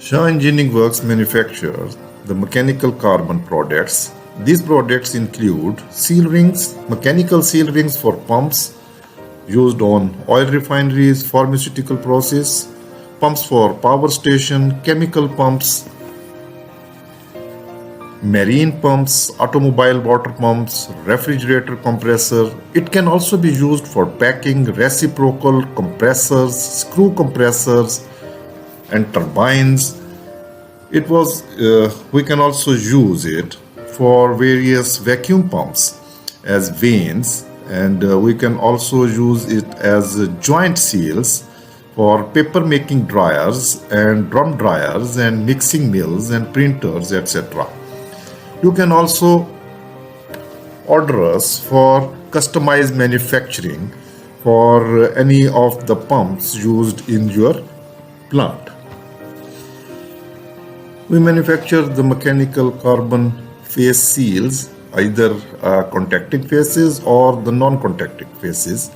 Shah Engineering Works manufactures the mechanical carbon products. These products include seal rings, mechanical seal rings for pumps used on oil refineries, pharmaceutical process, pumps for power station, chemical pumps, marine pumps, automobile water pumps, refrigerator compressor. It can also be used for packing, reciprocal compressors, screw compressors, and turbines. We can also use it for various vacuum pumps as vanes, and we can also use it as joint seals for paper making dryers and drum dryers and mixing mills and printers, etc. You can also order us for customized manufacturing for any of the pumps used in your plant. We manufacture the mechanical carbon face seals, either contacting faces or the non-contacting faces.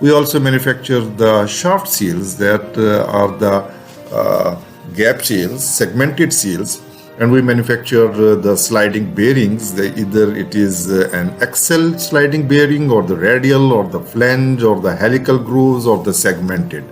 We also manufacture the shaft seals that are the gap seals, segmented seals, and we manufacture the sliding bearings. Either it is an axle sliding bearing or the radial or the flange or the helical grooves or the segmented.